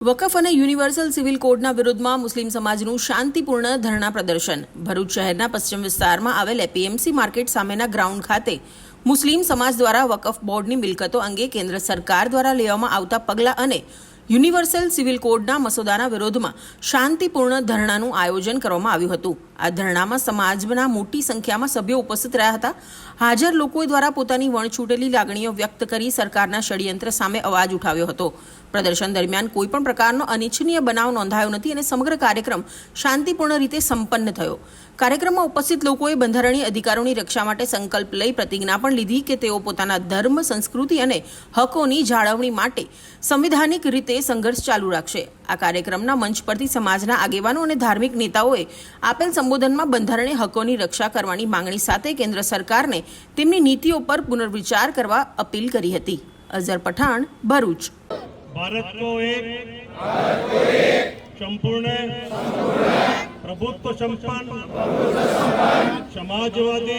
વકફ અને universal civil કોડના વિરોધમાં મુસ્લિમ સમાજનું શાંતિપૂર્ણ ધરણા પ્રદર્શન. ભરૂચ શહેરના પશ્ચિમ વિસ્તારમાં આવેલ એપીએમસી માર્કેટ સામેના ગ્રાઉન્ડ ખાતે મુસ્લિમ સમાજ દ્વારા વકફ બોર્ડની મિલકતો અંગે કેન્દ્ર સરકાર દ્વારા લેવામાં આવતા પગલાં અને યુનિવર્સલ સિવિલ કોડના મસૂદાના વિરોધમાં શાંતિપૂર્ણ ધરણાનું આયોજન કરવામાં આવ્યું હતું. આ ધરણામાં સમાજના મોટી સંખ્યામાં સભ્યો ઉપસ્થિત રહ્યા હતા. હાજર લોકો દ્વારા પોતાની વણછૂટેલી લાગણીઓ વ્યક્ત કરી સરકારના ષડયંત્ર સામે અવાજ ઉઠાવ્યો હતો. પ્રદર્શન દરમિયાન કોઈપણ પ્રકારનો અનિચ્છનીય બનાવ નોંધાયો નથી અને સમગ્ર કાર્યક્રમ શાંતિપૂર્ણ રીતે સંપન્ન થયો. કાર્યક્રમમાં ઉપસ્થિત લોકોએ બંધારણીય અધિકારોની રક્ષા માટે સંકલ્પ લઈ પ્રતિજ્ઞા પણ લીધી કે તેઓ પોતાના ધર્મ, સંસ્કૃતિ અને હકોની જાળવણી માટે સંવિધાનિક રીતે સંઘર્ષ ચાલુ રાખશે. આ કાર્યક્રમના મંચ પરથી સમાજના આગેવાનો અને ધાર્મિક નેતાઓએ આપેલ સંબોધનમાં બંધારણીય હકોની રક્ષા કરવાની માંગણી સાથે કેન્દ્ર સરકારને તેમની નીતિઓ પર પુનર્વિચાર કરવા અપીલ કરી હતી. અઝર પઠાણ, ભરૂચ. भारत को एक संपूर्ण प्रभुत्व संपन्न समाजवादी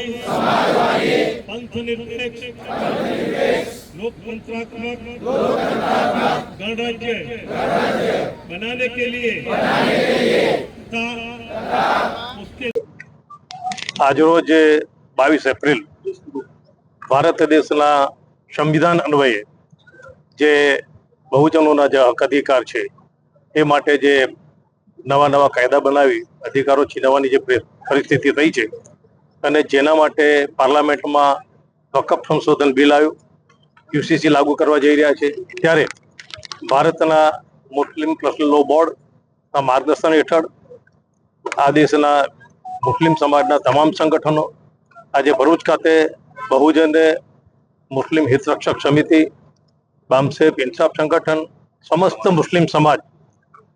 पंथ निरपेक्ष लोकतंत्रात्मक गणराज्य बनाने के लिए આજરોજ 22 એપ્રિલ ભારત દેશના સંવિધાન અન્વયે જે બહુજનોના જે હક અધિકાર છે એ માટે જે નવા કાયદા બનાવી અધિકારો છીનવવાની જે પરિસ્થિતિ થઈ છે અને જેના માટે પાર્લામેન્ટમાં વકફ સંશોધન બિલ આવ્યું, યુસીસી લાગુ કરવા જઈ રહ્યા છે, ત્યારે ભારતના મુસ્લિમ પર્સનલ લો બોર્ડના માર્ગદર્શન હેઠળ આ દેશના મુસ્લિમ સમાજના તમામ સંગઠનો આજે ભરૂચ ખાતે બહુજન મુસ્લિમ હિતરક્ષક સમિતિ, બામસેફ ઇન્સાફ સંગઠન, સમસ્ત મુસ્લિમ સમાજ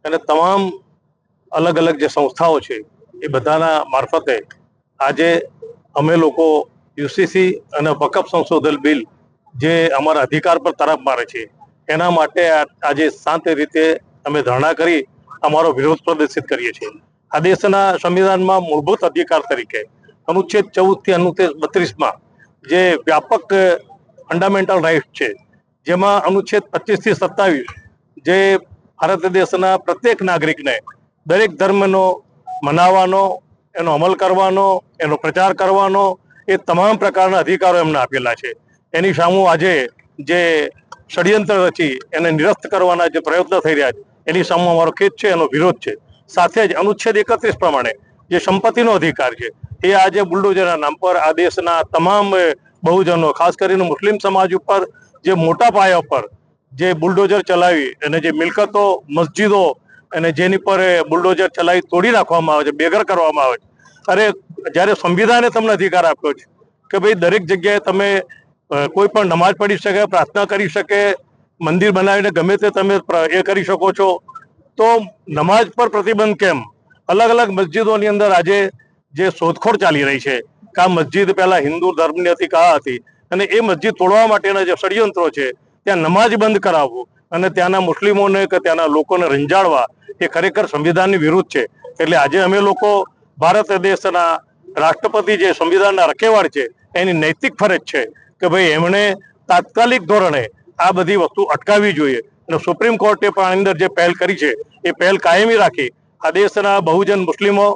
અને તમામ અલગ અલગ જે સંસ્થાઓ છે એ બધાના મારફતે આજે અમે લોકો યુસીસી અને વકફ સંશોધન બિલ જે અમારા અધિકાર પર તરફ મારે છે એના માટે આજે શાંત રીતે અમે ધરણા કરી અમારો વિરોધ પ્રદર્શિત કરીએ છીએ. આ દેશના સંવિધાનમાં મૂળભૂત અધિકાર તરીકે અનુચ્છેદ 14 થી અનુચ્છેદ 32માં જે વ્યાપક ફંડામેન્ટલ રાઇટ્સ છે, જેમાં અનુચ્છેદ 25 થી 27 જે ભારત દેશના પ્રત્યેક નાગરિકને દરેક ધર્મનો મનાવવાનો, એનો અમલ કરવાનો, એનો પ્રચાર કરવાનો એ તમામ પ્રકારના અધિકારો એમને આપેલા છે. એની સામે આજે જે ષડયંત્ર રચી એને નિરસ્ત કરવાના જે પ્રયત્નો થઈ રહ્યા છે એની સામે અમારો ખેદ છે, એનો વિરોધ છે. સાથે જ અનુચ્છેદ 31 પ્રમાણે જે સંપત્તિનો અધિકાર છે એ આજે બુલડોઝરના નામ પર આ દેશના તમામ બહુજનો, ખાસ કરીને મુસ્લિમ સમાજ ઉપર જે મોટા પાયા પર જે બુલડોઝર ચલાવી અને જે મિલકતો, મસ્જિદો અને જેની પર બુલડોઝર ચલાવી તોડી નાખવામાં આવે છે, બેઘર કરવામાં આવે છે. અરે જ્યારે સંવિધાને તમને અધિકાર આપ્યો છે કે ભાઈ દરેક જગ્યાએ તમે કોઈ પણ નમાજ પઢી શકે, પ્રાર્થના કરી શકે, મંદિર બનાવીને ગમે તે તમે એ કરી શકો છો, તો નમાજ પર પ્રતિબંધ કેમ? અલગ અલગ મસ્જિદોની અંદર આજે જે શોધખોળ ચાલી રહી છે કે આ મસ્જિદ પહેલા હિન્દુ ધર્મની હતી, કહા હતી, અને એ મસ્જિદ તોડવા માટેના જે ષડયંત્રો છે ત્યાં નમાજ બંધ કરાવવું અને ત્યાંના મુસ્લિમોને કે ત્યાંના લોકોને રંજાડવા એ ખરેખર સંવિધાનની વિરુદ્ધ છે. એટલે આજે અમે લોકો ભારત દેશના રાષ્ટ્રપતિ જે સંવિધાનના રખેવાળ છે એની નૈતિક ફરજ છે કે ભાઈ એમણે તાત્કાલિક ધોરણે આ બધી વસ્તુ અટકાવવી જોઈએ અને સુપ્રીમ કોર્ટે પણ આની અંદર જે પહેલ કરી છે એ પહેલ કાયમી રાખી આ દેશના બહુજન મુસ્લિમો,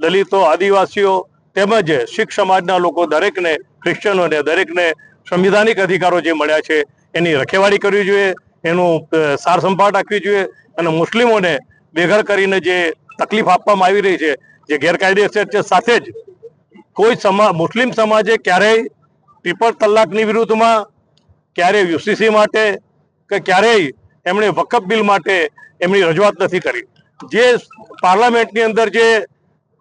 દલિતો, આદિવાસીઓ તેમજ શીખ સમાજના લોકો દરેકને, ક્રિશ્ચનોને દરેકને સંવિધાનિક અધિકારો જે મળ્યા છે એની રખેવાળી કરવી જોઈએ, એનું સાર સંભાળ રાખવી જોઈએ અને મુસ્લિમોને બેઘર કરીને જે તકલીફ આપવામાં આવી રહી છે, જે ગેરકાયદેસર છે, સાથે જ કોઈ મુસ્લિમ સમાજે ક્યારેય ટ્રિપલ તલાકની વિરુદ્ધમાં, ક્યારેય યુસીસી માટે કે ક્યારેય એમણે વકફ બિલ માટે એમની રજૂઆત નથી કરી. જે પાર્લામેન્ટની અંદર જે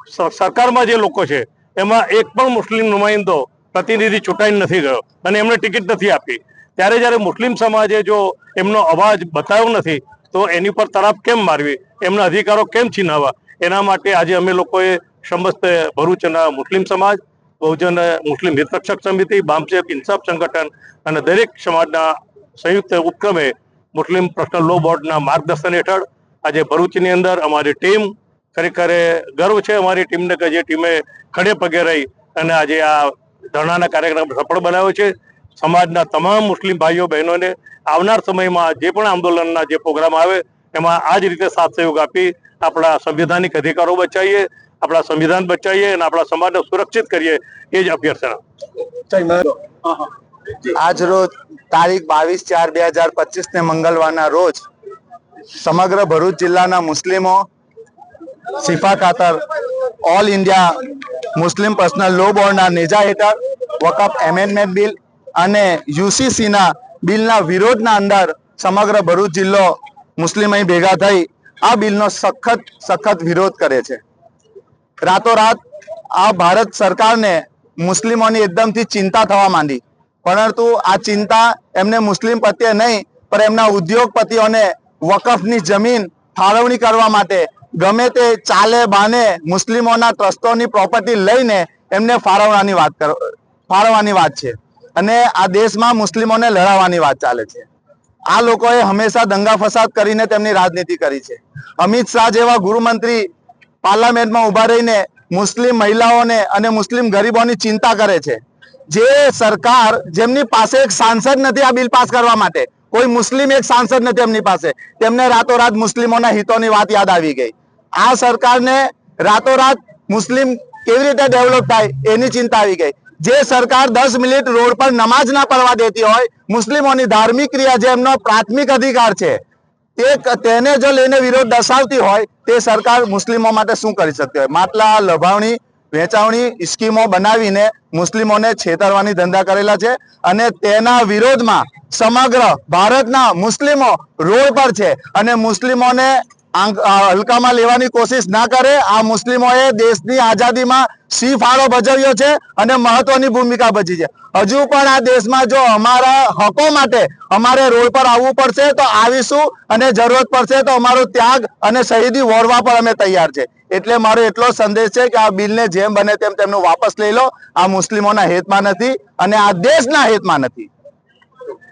સરકારમાં જે લોકો છે એમાં એક પણ મુસ્લિમ નુમાઇંદો પ્રતિનિધિ ચૂંટાઈને નથી ગયો અને એમને ટિકિટ નથી આપી. ત્યારે જ્યારે મુસ્લિમ સમાજે જો એમનો અવાજ બતાવ્યો નથી તો એની પર તરાપ કેમ મારવી, એમના અધિકારો કેમ છીનવવા? એના માટે આજે અમે લોકોએ સમસ્ત ભરૂચના મુસ્લિમ સમાજ, બહુજન મુસ્લિમ હિતરક્ષક સમિતિ, બામસેફ ઇન્સાફ સંગઠન અને દરેક સમાજના સંયુક્ત ઉપક્રમે મુસ્લિમ પર્સનલ લો બોર્ડના માર્ગદર્શન હેઠળ આજે ભરૂચની અંદર અમારી ટીમ, ખરેખર ગર્વ છે અમારી ટીમને કે જે ટીમે ખડે પગે રહી અને આજે આ ધરણાના કાર્યક્રમ સફળ બનાવ્યો છે. સમાજના તમામ મુસ્લિમ ભાઈઓ બહેનોને આવનાર સમયમાં જે પણ આંદોલનના જે પ્રોગ્રામ આવે એમાં આ જ રીતે સાથ સહયોગ આપી આપણા સંવિધાનિક અધિકારો બચાવીએ, આપણા સંવિધાન બચાવીએ અને આપણા સમાજને સુરક્ષિત કરીએ, એ જ અભ્યર્થના. આજ રોજ તારીખ 22/4/2025 ને મંગળવારના રોજ સમગ્ર ભરૂચ જિલ્લાના મુસ્લિમો શિફા ખાતર all India Muslim personal law બોર્ડના નેજા હેઠળ વકફ એમેન્ડમેન્ટ બિલ અને યુસીસીના બિલના વિરોધના અંદર સમગ્ર ભરૂચ જિલ્લો મુસ્લિમ અહીં ભેગા થઈ આ બિલનો સખત વિરોધ કરે છે. રાતોરાત આ ભારત સરકારને મુસ્લિમોની એકદમથી ચિંતા થવા માંડી, પરંતુ આ ચિંતા એમને મુસ્લિમ પ્રત્યે નહીં પણ એમના ઉદ્યોગપતિઓને વકફની જમીન ફાળવણી કરવા માટે ગમે તે ચાલે બાને મુસ્લિમોના ટ્રસ્ટોની પ્રોપર્ટી લઈને એમને ફાળવવાની વાત છે અને આ દેશમાં મુસ્લિમોને લડાવવાની વાત ચાલે છે. આ લોકોએ હંમેશા દંગા ફસાદ કરીને તેમની રાજનીતિ કરી છે. અમિત શાહ જેવા ગૃહમંત્રી પાર્લામેન્ટમાં ઉભા રહીને મુસ્લિમ મહિલાઓને અને મુસ્લિમ ગરીબોની ચિંતા કરે છે. જે સરકાર જેમની પાસે એક સાંસદ નથી આ બિલ પાસ કરવા માટે, કોઈ મુસ્લિમ એક સાંસદ નથી એમની પાસે, તેમને રાતોરાત મુસ્લિમોના હિતોની વાત યાદ આવી ગઈ. આ સરકારને રાતોરાત મુસ્લિમ કેવી રીતે ડેવલપ થાય એની ચિંતા આવી ગઈ. જે સરકાર 10 મિનિટ રોડ પર નમાજ ના પડવા દેતી હોય, મુસ્લિમોની ધાર્મિક ક્રિયા જે એમનો પ્રાથમિક અધિકાર છે તેને જો લઈને વિરોધ દર્શાવતી હોય તે સરકાર મુસ્લિમો માટે શું કરી શકતી હોય? માટલા લભાવણી વેચાવણી સ્કીમો બનાવીને મુસ્લિમોને છેતરવાની ધંધા કરેલા છે અને તેના વિરોધમાં સમગ્ર ભારતના મુસ્લિમો રોડ પર છે અને મુસ્લિમોને હલકામાં લેવાની કોશિશ ના કરે. આ મુસ્લિમોએ દેશની આઝાદીમાં સિંહ ફાળો ભજવ્યો છે અને મહત્વની ભૂમિકા ભજી છે. હજુ પણ આ દેશમાં જો અમારા હકો માટે અમારે રોડ પર આવવું પડશે તો આવીશું અને જરૂરત પડશે તો અમારો ત્યાગ અને શહીદી વોરવા પર અમે તૈયાર છે. એટલે મારો એટલો સંદેશ છે કે આ બિલને જેમ બને તેમ તેમનું વાપસ લઈ લો. આ મુસ્લિમોના હિતમાં નથી અને આ દેશના હિતમાં નથી.